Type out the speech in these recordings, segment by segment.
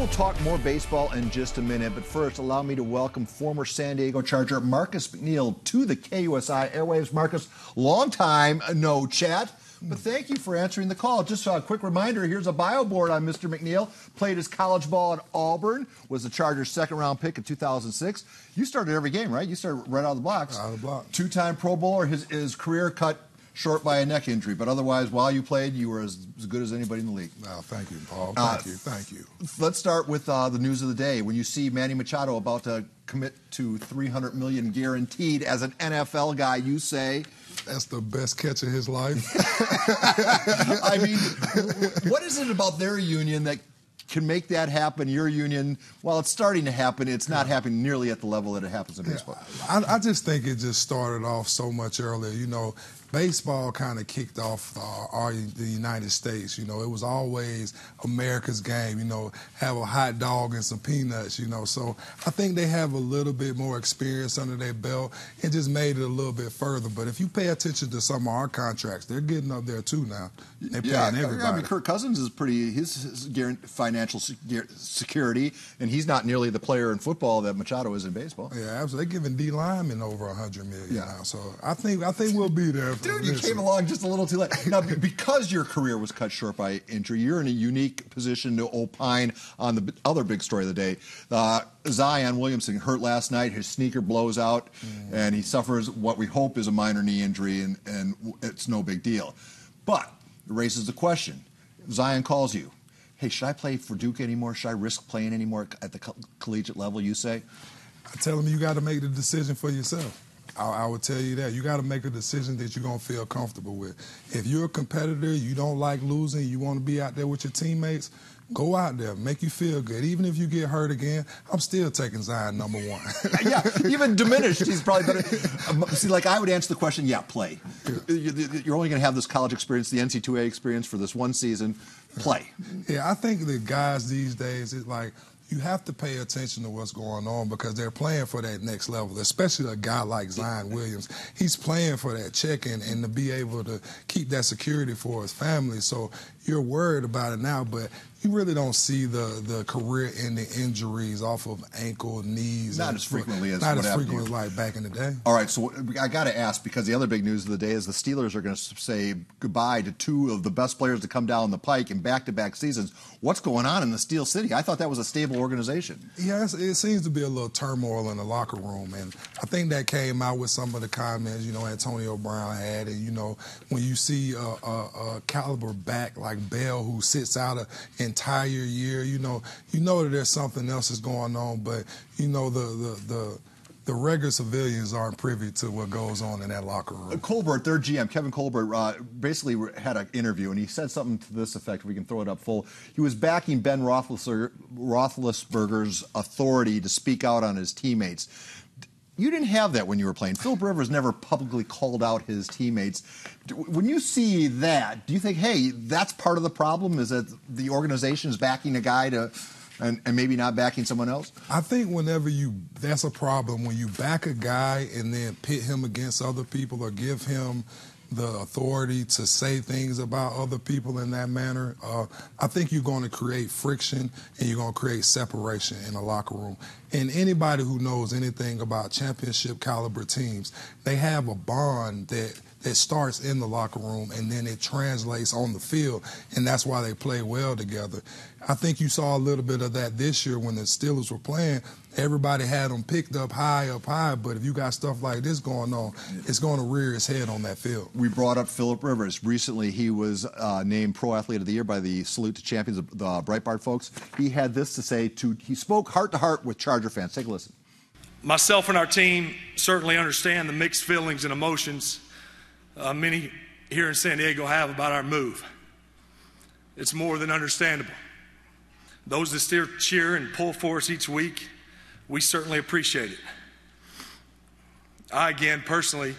will talk more baseball in just a minute, but first, allow me to welcome former San Diego Charger Marcus McNeil to the KUSI airwaves. Marcus, long time no chat, but thank you for answering the call. Just a quick reminder, here's a bio board on Mr. McNeil. Played his college ball at Auburn, was the Chargers' second-round pick in 2006. You started every game, right? You started right out of the blocks. Out of the block. Two-time Pro Bowler. His career cut short by a neck injury, but otherwise, while you played, you were as good as anybody in the league. Oh, thank you, Paul. Thank you. Let's start with the news of the day. When you see Manny Machado about to commit to $300 million guaranteed as an NFL guy, you say, that's the best catch of his life. I mean, what is it about their union that can make that happen? Your union, while it's starting to happen, it's not happening nearly at the level that it happens in baseball. I just think it just started off so much earlier. You know, baseball kind of kicked off the United States. You know, it was always America's game, you know, have a hot dog and some peanuts, you know. So I think they have a little bit more experience under their belt. It just made it a little bit further. But if you pay attention to some of our contracts, they're getting up there too now. They're paying everybody. I mean, Kirk Cousins is his financial security, and he's not nearly the player in football that Machado is in baseball. Yeah, absolutely. They're giving D. Lyman over $100 million now. So I think we'll be there. Dude, you came along just a little too late. Now, because your career was cut short by injury, you're in a unique position to opine on the other big story of the day. Zion Williamson hurt last night. His sneaker blows out, and he suffers what we hope is a minor knee injury, and it's no big deal. But it raises the question. Zion calls you. Hey, should I play for Duke anymore? Should I risk playing anymore at the collegiate level, you say? I tell him you got to make the decision for yourself. I would tell you that. You got to make a decision that you're going to feel comfortable with. If you're a competitor, you don't like losing, you want to be out there with your teammates, go out there, make you feel good. Even if you get hurt again, I'm still taking Zion number one. Yeah, even diminished, he's probably better. See, like I would answer the question, play. Yeah. You're only going to have this college experience, the NC2A experience for this one season. Play. Yeah, I think the guys these days, it's like, you have to pay attention to what's going on because they're playing for that next level, especially a guy like Zion Williams. He's playing for that check and to be able to keep that security for his family. So you're worried about it now, but you really don't see the career-ending injuries off of ankle, knees. Not as frequently as like back in the day. All right, so I got to ask, because the other big news of the day is the Steelers are going to say goodbye to two of the best players to come down the pike in back-to-back seasons. What's going on in the Steel City? I thought that was a stable organization. Yeah, it seems to be a little turmoil in the locker room, and I think that came out with some of the comments, Antonio Brown had, and, when you see a caliber back like Bell who sits out an entire year, you know that there's something else is going on, but, the regular civilians aren't privy to what goes on in that locker room. Colbert, their GM, Kevin Colbert, basically had an interview, and he said something to this effect, if we can throw it up full. He was backing Ben Roethlisberger's authority to speak out on his teammates. You didn't have that when you were playing. Philip Rivers never publicly called out his teammates. When you see that, do you think, hey, that's part of the problem, is that the organization is backing a guy to... And maybe not backing someone else? I think that's a problem when you back a guy and then pit him against other people or give him the authority to say things about other people in that manner. I think you're going to create friction and you're going to create separation in a locker room. And anybody who knows anything about championship caliber teams, they have a bond that starts in the locker room and then it translates on the field, and that's why they play well together. I think you saw a little bit of that this year when the Steelers were playing. Everybody had them picked up high, but if you got stuff like this going on, it's going to rear its head on that field. We brought up Philip Rivers. Recently, he was named Pro Athlete of the Year by the Salute to Champions, the Breitbart folks. He had this to say, he spoke heart-to-heart with Charger fans. Take a listen. Myself and our team certainly understand the mixed feelings and emotions many here in San Diego have about our move. It's more than understandable. Those that still cheer and pull for us each week, we certainly appreciate it. I, again, personally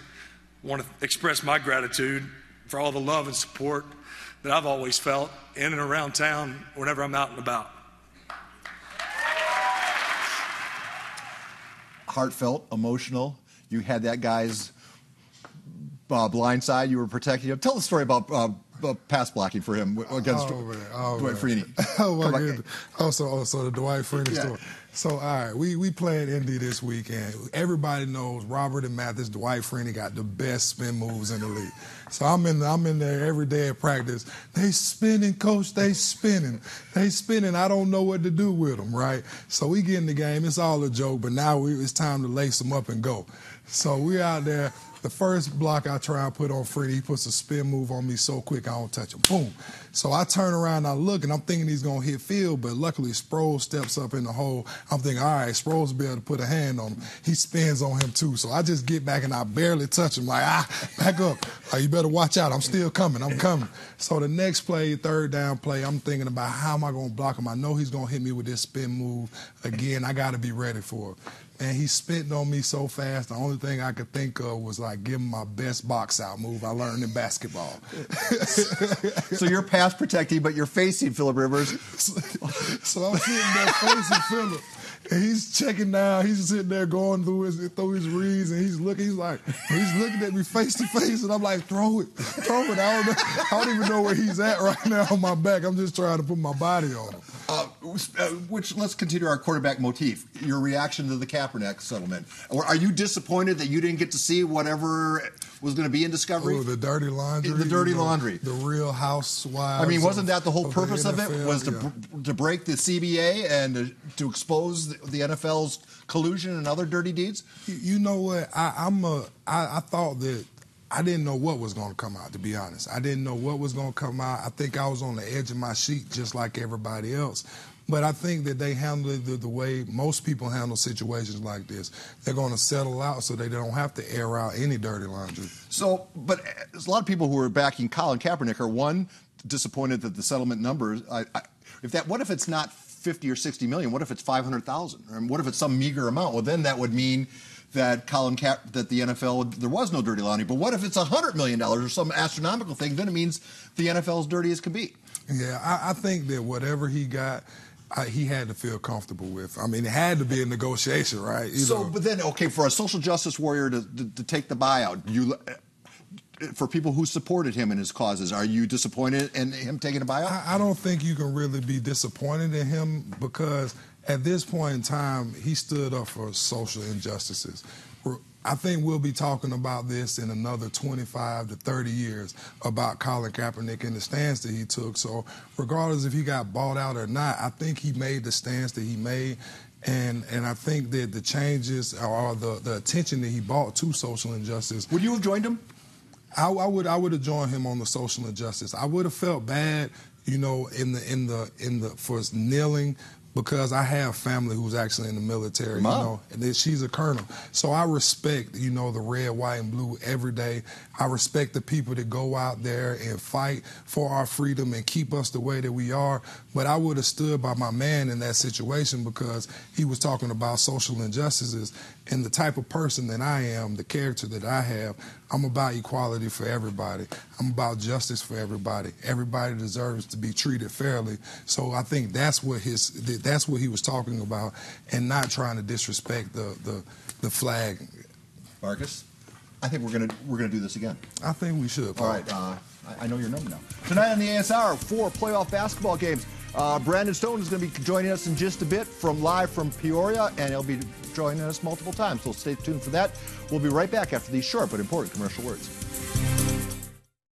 want to express my gratitude for all the love and support that I've always felt in and around town whenever I'm out and about. Heartfelt, emotional. You had that guy's blind side. You were protecting him. Tell the story about pass blocking for him against Dwight Freeney. Oh my goodness! So the Dwight Freeney story. So all right, we play at Indy this weekend. Everybody knows Robert and Mathis, Dwight Freeney got the best spin moves in the league. So I'm in there every day at practice. They spinning, coach. They spinning. I don't know what to do with them, right? So we get in the game. It's all a joke, but now it's time to lace them up and go. So we out there. The first block I try and put on Freddie, he puts a spin move on me so quick I don't touch him. Boom. So I turn around and I look, and I'm thinking he's going to hit field, but luckily Sproles steps up in the hole. I'm thinking, all right, Sproles will be able to put a hand on him. He spins on him too. So I just get back and I barely touch him. Like, back up. Like, you better watch out. I'm still coming. I'm coming. So the next play, third down play, I'm thinking about how am I going to block him? I know he's going to hit me with this spin move. Again, I got to be ready for it. And he spent on me so fast, the only thing I could think of was like give him my best box out move I learned in basketball. So you're pass protecting, but you're facing Phillip Rivers. So I'm sitting there facing Phillip. And he's checking down. He's sitting there going through his reads, and he's looking at me face to face, and I'm like, throw it. I don't even know where he's at right now on my back. I'm just trying to put my body on him. Let's continue our quarterback motif. Your reaction to the Kaepernick settlement. Or are you disappointed that you didn't get to see whatever was going to be in Discovery? Oh, the dirty laundry. The dirty laundry. The Real Housewives. I mean, wasn't that the whole purpose of it? Was to break the CBA and to expose the NFL's collusion and other dirty deeds? You know what? I thought that I didn't know what was going to come out, to be honest. I didn't know what was going to come out. I think I was on the edge of my seat just like everybody else. But I think that they handled it the way most people handle situations like this. They're going to settle out so they don't have to air out any dirty laundry. So, but there's a lot of people who are backing Colin Kaepernick are, one, disappointed that the settlement numbers, what if it's not 50 or 60 million? What if it's 500,000? And what if it's some meager amount? Well, then that would mean that that the NFL, there was no dirty laundry. But what if it's $100 million or some astronomical thing? Then it means the NFL is dirty as can be. Yeah, I think that whatever he got, he had to feel comfortable with. I mean, it had to be a negotiation, right? But then, okay, for a social justice warrior to take the buyout, for people who supported him in his causes, are you disappointed in him taking a buyout? I don't think you can really be disappointed in him because at this point in time, he stood up for social injustices. I think we'll be talking about this in another 25 to 30 years about Colin Kaepernick and the stance that he took. So regardless if he got bought out or not, I think he made the stance that he made. And I think that the changes or the attention that he brought to social injustice. Would you have joined him? I would have joined him on the social injustice. I would have felt bad, for kneeling. Because I have family who's actually in the military, and she's a colonel. So I respect, the red, white, and blue every day. I respect the people that go out there and fight for our freedom and keep us the way that we are. But I would have stood by my man in that situation because he was talking about social injustices. And the type of person that I am, the character that I have, I'm about equality for everybody. I'm about justice for everybody. Everybody deserves to be treated fairly. So I think that's what he was talking about, and not trying to disrespect the flag. Marcus, I think we're gonna do this again. I think we should. All right, I know your number now. Tonight on the ASR, 4 playoff basketball games. Brandon Stone is going to be joining us in just a bit live from Peoria, and he'll be joining us multiple times. So stay tuned for that. We'll be right back after these short but important commercial words.